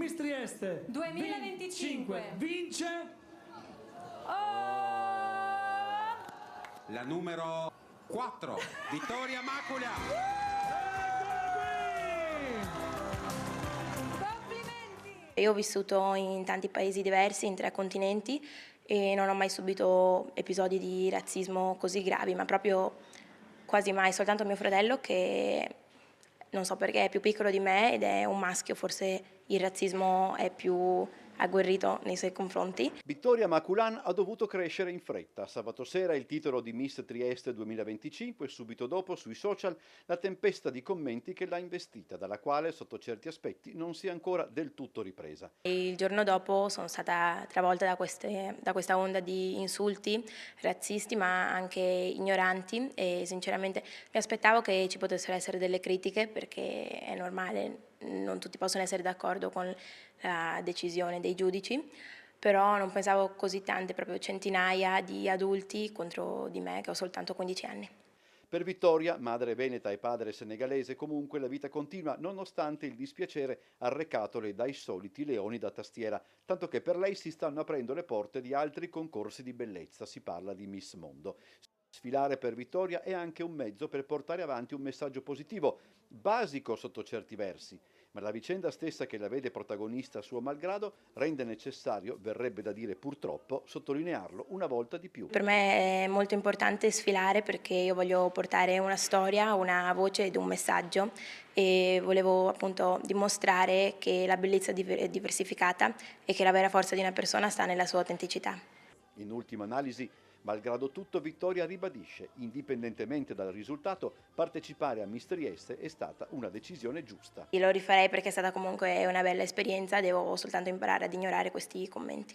Miss Trieste 2025 vince la numero 4, Vittoria Macula. Complimenti! Io ho vissuto in tanti paesi diversi, in 3 continenti, e non ho mai subito episodi di razzismo così gravi, ma proprio quasi mai. Soltanto mio fratello, che non so perché è più piccolo di me ed è un maschio, forse il razzismo è più agguerrito nei suoi confronti. Vittoria Maculan ha dovuto crescere in fretta. Sabato sera il titolo di Miss Trieste 2025 e subito dopo sui social la tempesta di commenti che l'ha investita, dalla quale sotto certi aspetti non si è ancora del tutto ripresa. Il giorno dopo sono stata travolta da questa onda di insulti razzisti, ma anche ignoranti, e sinceramente mi aspettavo che ci potessero essere delle critiche, perché è normale, non tutti possono essere d'accordo con la decisione dei giudici, però non pensavo così tante, proprio centinaia di adulti contro di me che ho soltanto 15 anni. Per Vittoria, madre veneta e padre senegalese, comunque la vita continua nonostante il dispiacere arrecatole dai soliti leoni da tastiera, tanto che per lei si stanno aprendo le porte di altri concorsi di bellezza, si parla di Miss Mondo. Sfilare per Vittoria è anche un mezzo per portare avanti un messaggio positivo, basico sotto certi versi, ma la vicenda stessa che la vede protagonista a suo malgrado rende necessario, verrebbe da dire purtroppo, sottolinearlo una volta di più. Per me è molto importante sfilare perché io voglio portare una storia, una voce ed un messaggio, e volevo appunto dimostrare che la bellezza è diversificata e che la vera forza di una persona sta nella sua autenticità. In ultima analisi, malgrado tutto, Vittoria ribadisce, indipendentemente dal risultato, partecipare a Miss Trieste è stata una decisione giusta. Io lo rifarei perché è stata comunque una bella esperienza, devo soltanto imparare ad ignorare questi commenti.